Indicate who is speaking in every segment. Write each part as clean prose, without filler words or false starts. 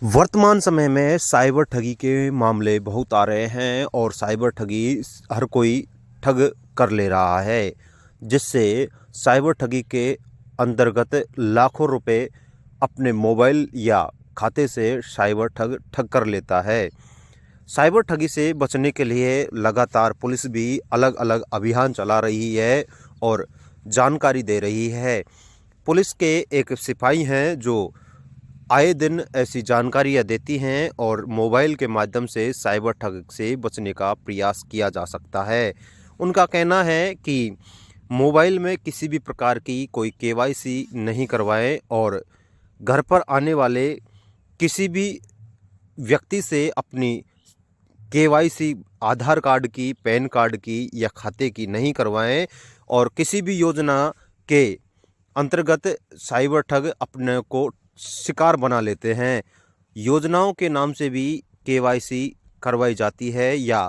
Speaker 1: वर्तमान समय में साइबर ठगी के मामले बहुत आ रहे हैं और साइबर ठगी हर कोई ठग कर ले रहा है, जिससे साइबर ठगी के अंतर्गत लाखों रुपए अपने मोबाइल या खाते से साइबर ठग कर लेता है। साइबर ठगी से बचने के लिए लगातार पुलिस भी अलग अलग अभियान चला रही है और जानकारी दे रही है। पुलिस के एक सिपाही हैं जो आए दिन ऐसी जानकारियाँ देती हैं और मोबाइल के माध्यम से साइबर ठग से बचने का प्रयास किया जा सकता है। उनका कहना है कि मोबाइल में किसी भी प्रकार की कोई केवाईसी नहीं करवाएं और घर पर आने वाले किसी भी व्यक्ति से अपनी केवाईसी आधार कार्ड की, पैन कार्ड की या खाते की नहीं करवाएं और किसी भी योजना के अंतर्गत साइबर ठग अपने को शिकार बना लेते हैं। योजनाओं के नाम से भी केवाईसी करवाई जाती है या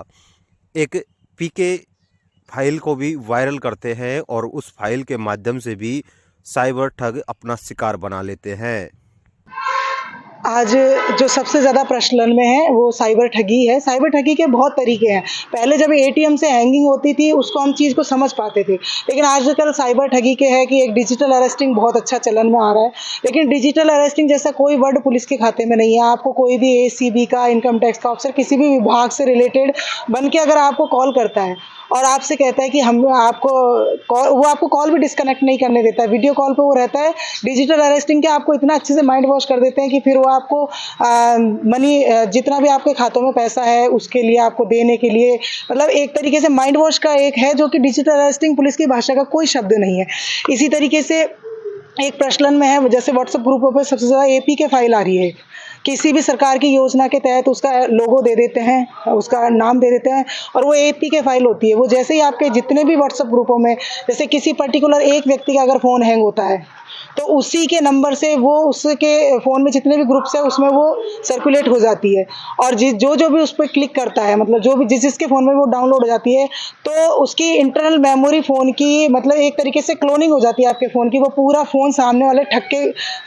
Speaker 1: एक पीके फाइल को भी वायरल करते हैं और उस फाइल के माध्यम से भी साइबर ठग अपना शिकार बना लेते हैं।
Speaker 2: आज जो सबसे ज़्यादा प्रचलन में है वो साइबर ठगी है। साइबर ठगी के बहुत तरीके हैं। पहले जब एटीएम से हैंगिंग होती थी उसको हम चीज़ को समझ पाते थे, लेकिन आजकल साइबर ठगी के है कि एक डिजिटल अरेस्टिंग बहुत अच्छा चलन में आ रहा है। लेकिन डिजिटल अरेस्टिंग जैसा कोई वर्ड पुलिस के खाते में नहीं है। आपको कोई भी एसीबी का, इनकम टैक्स का ऑफिसर, किसी भी विभाग से रिलेटेड बन के अगर आपको कॉल करता है और आपसे कहता है कि हम आपको वो आपको कॉल भी डिस्कनेक्ट नहीं करने देता है, वीडियो कॉल पे वो रहता है। डिजिटल अरेस्टिंग के आपको इतना अच्छे से माइंड वॉश कर देते हैं कि फिर वो आपको मनी जितना भी आपके खातों में पैसा है उसके लिए आपको देने के लिए, मतलब एक तरीके से माइंड वॉश का एक है जो कि डिजिटल अरेस्टिंग पुलिस की भाषा का कोई शब्द नहीं है। इसी तरीके से एक प्रचलन में है, जैसे व्हाट्सएप ग्रुपों पर सबसे ज़्यादा एपी के फाइल आ रही है। किसी भी सरकार की योजना के तहत उसका लोगो दे देते हैं, उसका नाम दे देते हैं और वो एपी के फाइल होती है। वो जैसे ही आपके जितने भी व्हाट्सएप ग्रुपों में, जैसे किसी पर्टिकुलर एक व्यक्ति का अगर फ़ोन हैंग होता है तो उसी के नंबर से वो उसके फ़ोन में जितने भी ग्रुप्स हैं उसमें वो सर्कुलेट हो जाती है और जो भी उस पर क्लिक करता है, मतलब जो भी जिसके फ़ोन में वो डाउनलोड हो जाती है, तो उसकी इंटरनल मेमोरी फ़ोन की, मतलब एक तरीके से क्लोनिंग हो जाती है आपके फ़ोन की। वो पूरा फ़ोन सामने वाले ठग के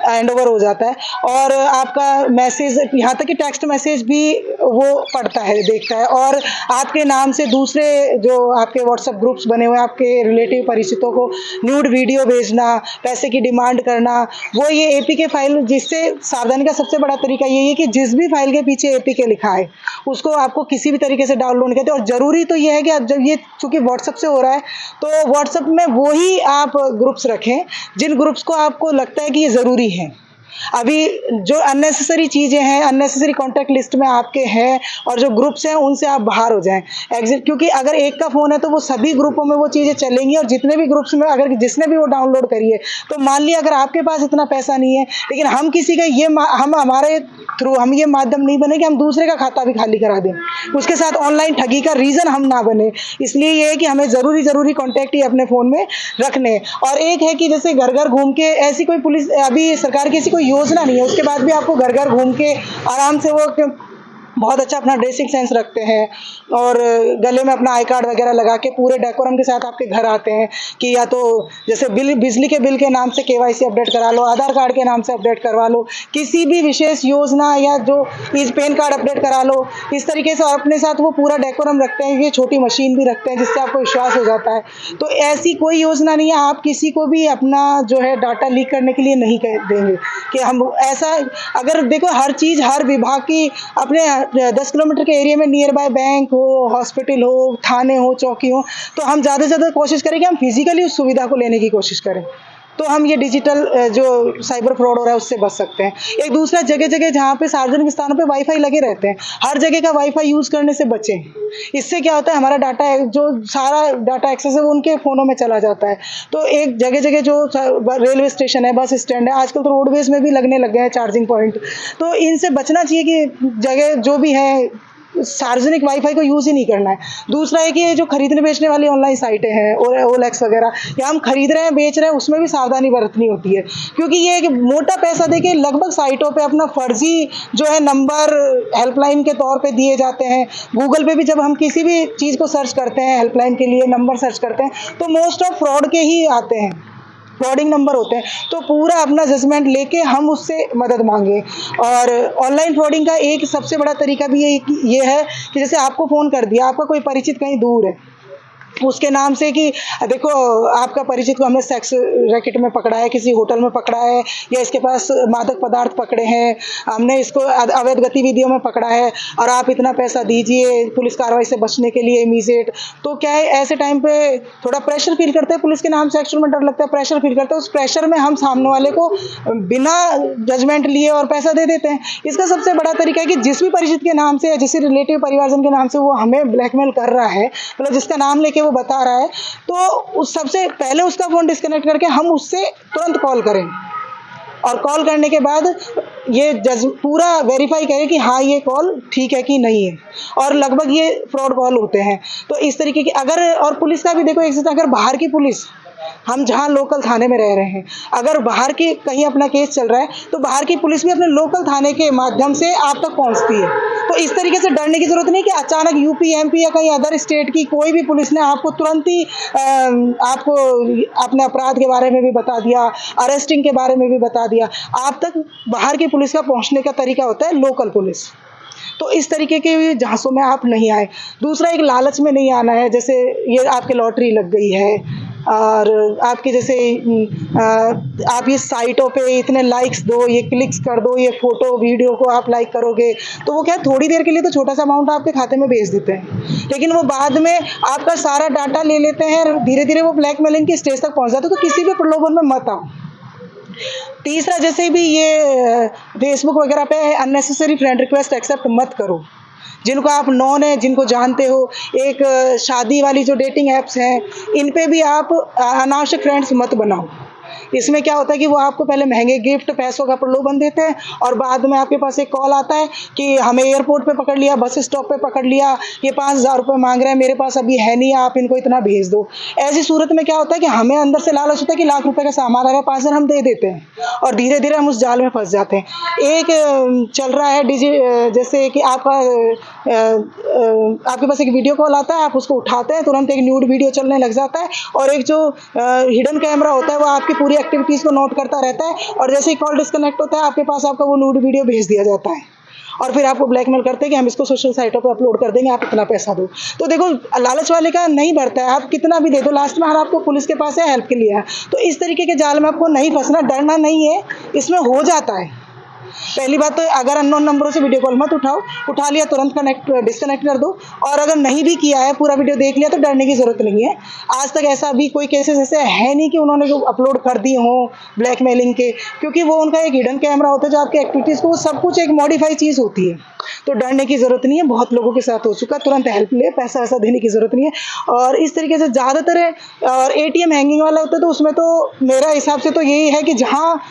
Speaker 2: हैंड ओवर हो जाता है और आपका मैसेज, यहाँ तक कि टेक्स्ट मैसेज भी वो पढ़ता है, देखता है और आपके नाम से दूसरे जो आपके व्हाट्सएप ग्रुप्स बने हुए हैं, आपके रिलेटिव परिचितों को न्यूड वीडियो भेजना, पैसे की डिमांड करना, वो ये एपीके फाइल। जिससे सावधानी का सबसे बड़ा तरीका यही है कि जिस भी फाइल के पीछे एपीके लिखा है उसको आपको किसी भी तरीके से डाउनलोड करते हैं। और ज़रूरी तो ये है कि आप जब ये चूँकि व्हाट्सएप से हो रहा है तो व्हाट्सएप में वो ही आप ग्रुप्स रखें जिन ग्रुप्स को आपको लगता है कि ये ज़रूरी है। अभी जो अननेसेसरी चीज़ें हैं, अननेसेसरी कॉन्टैक्ट लिस्ट में आपके हैं और जो ग्रुप्स हैं उनसे आप बाहर हो जाएं, एग्जिट। क्योंकि अगर एक का फ़ोन है तो वो सभी ग्रुपों में वो चीज़ें चलेंगी और जितने भी ग्रुप्स में अगर जिसने भी वो डाउनलोड करी है, तो मान लिया अगर आपके पास इतना पैसा नहीं है लेकिन हम किसी का ये हम हमारे थ्रू हम ये माध्यम नहीं बने कि हम दूसरे का खाता भी खाली करा दें, उसके साथ ऑनलाइन ठगी का रीज़न हम ना बने। इसलिए ये है कि हमें ज़रूरी कॉन्टैक्ट ही अपने फ़ोन में रखने। और एक है कि जैसे घर घर घूम के, ऐसी कोई पुलिस अभी सरकार की ऐसी कोई योजना नहीं है, उसके बाद भी आपको घर घर घूम के आराम से वो बहुत अच्छा अपना ड्रेसिंग सेंस रखते हैं और गले में अपना आई कार्ड वगैरह लगा के पूरे डेकोरम के साथ आपके घर आते हैं कि या तो जैसे बिजली के बिल के नाम से केवाईसी अपडेट करा लो, आधार कार्ड के नाम से अपडेट करवा लो, किसी भी विशेष योजना या जो इस पैन कार्ड अपडेट करा लो, इस तरीके से। और अपने साथ वो पूरा डेकोरम रखते हैं, ये छोटी मशीन भी रखते हैं जिससे आपको विश्वास हो जाता है। तो ऐसी कोई योजना नहीं है, आप किसी को भी अपना जो है डाटा लीक करने के लिए नहीं देंगे कि हम ऐसा। अगर देखो हर चीज़, हर विभाग की अपने 10 किलोमीटर के एरिया में नियर बाय बैंक हो, हॉस्पिटल हो, थाने हो, चौकी हो, तो हम ज़्यादा से ज़्यादा कोशिश करें कि हम फिजिकली उस सुविधा को लेने की कोशिश करें, तो हम ये डिजिटल जो साइबर फ्रॉड हो रहा है उससे बच सकते हैं। एक दूसरा जगह जहाँ पे सार्वजनिक स्थानों पे वाईफाई लगे रहते हैं, हर जगह का वाईफाई यूज़ करने से बचें। इससे क्या होता है, हमारा डाटा जो सारा डाटा एक्सेस है वो उनके फ़ोनों में चला जाता है। तो एक जगह जो रेलवे स्टेशन है, बस स्टैंड है, आजकल तो रोडवेज में भी लगने लग गए हैं चार्जिंग पॉइंट, तो इनसे बचना चाहिए कि जगह जो भी है सार्वजनिक वाईफाई को यूज़ ही नहीं करना है। दूसरा है कि ये जो खरीदने बेचने वाली ऑनलाइन साइटें हैं, ओएलएक्स वगैरह, या हम खरीद रहे हैं, बेच रहे हैं, उसमें भी सावधानी बरतनी होती है। क्योंकि ये कि मोटा पैसा देके लगभग साइटों पे अपना फर्जी जो है नंबर हेल्पलाइन के तौर पे दिए जाते हैं। गूगल पे भी जब हम किसी भी चीज़ को सर्च करते हैं, हेल्पलाइन के लिए नंबर सर्च करते हैं, तो मोस्ट ऑफ फ्रॉड के ही आते हैं। फ्रॉडिंग नंबर होते हैं, तो पूरा अपना जजमेंट लेके हम उससे मदद मांगे। और ऑनलाइन फ्रॉडिंग का एक सबसे बड़ा तरीका भी ये है कि जैसे आपको फ़ोन कर दिया, आपका कोई परिचित कहीं दूर है, उसके नाम से कि देखो आपका परिचित को हमने सेक्स रैकेट में पकड़ा है, किसी होटल में पकड़ा है, या इसके पास मादक पदार्थ पकड़े हैं, हमने इसको अवैध गतिविधियों में पकड़ा है और आप इतना पैसा दीजिए पुलिस कार्रवाई से बचने के लिए इमीडिएट। तो क्या है, ऐसे टाइम पे थोड़ा प्रेशर फील करते हैं, पुलिस के नाम से एक्चुअल में डर लगता है, प्रेशर फील करते हैं, उस प्रेशर में हम सामने वाले को बिना जजमेंट लिए और पैसा दे देते हैं। इसका सबसे बड़ा तरीका है कि जिस भी परिचित के नाम से या जिस रिलेटिव परिवारजन के नाम से वो हमें ब्लैकमेल कर रहा है, मतलब जिसका नाम लेके वो बता रहा है, तो उस सबसे पहले उसका फ़ोन डिस्कनेक्ट करके हम उससे तुरंत कॉल करें और कॉल करने के बाद ये पूरा वेरीफाई करें कि हाँ ये कॉल ठीक है कि नहीं है, और लगभग ये फ्रॉड कॉल होते हैं। तो इस तरीके की अगर, और पुलिस का भी देखो एक चीज़, अगर बाहर की पुलिस, हम जहाँ लोकल थाने में रह रहे हैं, अगर बाहर की कहीं अपना केस चल रहा है तो बाहर की पुलिस भी अपने लोकल थाने के माध्यम से आप तक पहुँचती है। तो इस तरीके से डरने की ज़रूरत नहीं कि अचानक यूपी, एमपी या कहीं अदर स्टेट की कोई भी पुलिस ने आपको तुरंत ही आपको अपने अपराध के बारे में भी बता दिया, अरेस्टिंग के बारे में भी बता दिया। आप तक बाहर की पुलिस का पहुँचने का तरीका होता है लोकल पुलिस। तो इस तरीके के झांसों में आप नहीं आए। दूसरा, एक लालच में नहीं आना है, जैसे ये आपके लॉटरी लग गई है और आपके जैसे आप ये साइटों पे इतने लाइक्स दो, ये क्लिक्स कर दो, ये फ़ोटो वीडियो को आप लाइक करोगे, तो वो क्या है, थोड़ी देर के लिए तो छोटा सा अमाउंट आपके खाते में भेज देते हैं, लेकिन वो बाद में आपका सारा डाटा ले लेते हैं और धीरे धीरे वो ब्लैकमेलिंग के स्टेज तक पहुंच जाते हैं। तो किसी भी प्रलोभन में मत आओ। तीसरा, जैसे भी ये फेसबुक वगैरह पे अननेसेसरी फ्रेंड रिक्वेस्ट एक्सेप्ट मत करो, जिनको आप नॉन है, जिनको जानते हो। एक शादी वाली जो डेटिंग ऐप्स हैं, इन पे भी आप अनावश्यक फ्रेंड्स मत बनाओ। इसमें क्या होता है कि वो आपको पहले महंगे गिफ्ट, पैसों का प्रलोभन देते हैं और बाद में आपके पास एक कॉल आता है कि हमें एयरपोर्ट पे पकड़ लिया, बस स्टॉप पे पकड़ लिया, ये 5,000 रुपये मांग रहे हैं, मेरे पास अभी है नहीं, आप इनको इतना भेज दो। ऐसी सूरत में क्या होता है कि हमें अंदर से लालच होता है कि लाख रुपए का सामान आ रहा है, 5,000 हम दे देते हैं और धीरे धीरे हम उस जाल में फंस जाते हैं। एक चल रहा है जैसे कि आपके पास एक वीडियो कॉल आता है, आप उसको उठाते हैं, तुरंत एक न्यूड वीडियो चलने लग जाता है और एक जो हिडन कैमरा होता है वो आपकी पूरी एक्टिविटीज़ को नोट करता रहता है और जैसे ही कॉल डिस्कनेक्ट होता है आपके पास आपका वो न्यूड वीडियो भेज दिया जाता है और फिर आपको ब्लैकमेल करते हैं कि हम इसको सोशल साइटों पे अपलोड कर देंगे, आप इतना पैसा दो। तो देखो, लालच वाले का नहीं बढ़ता है, आप कितना भी दे दो, लास्ट में हर आपको पुलिस के पास है हेल्प के लिए है। तो इस तरीके के जाल में आपको नहीं फंसना, डरना नहीं है, इसमें हो जाता है। पहली बात तो अगर अननोन नंबरों से वीडियो कॉल मत उठाओ, उठा लिया तुरंत डिस्कनेक्ट कर दो, और अगर नहीं भी किया है, पूरा वीडियो देख लिया, तो डरने की ज़रूरत नहीं है। आज तक ऐसा भी कोई केसेस ऐसे है नहीं कि उन्होंने अपलोड कर दिए हों ब्लैकमेलिंग के, क्योंकि वो उनका एक हिडन कैमरा होता है जो आपकी एक्टिविटीज़ को, वो सब कुछ एक मॉडिफाई चीज़ होती है। तो डरने की ज़रूरत नहीं है, बहुत लोगों के साथ हो चुका, तुरंत हेल्प ले, पैसा वैसा देने की ज़रूरत नहीं है। और इस तरीके से ज़्यादातर और ATM हैंगिंग वाला होता है, तो उसमें तो मेरा हिसाब से तो यही है कि जहाँ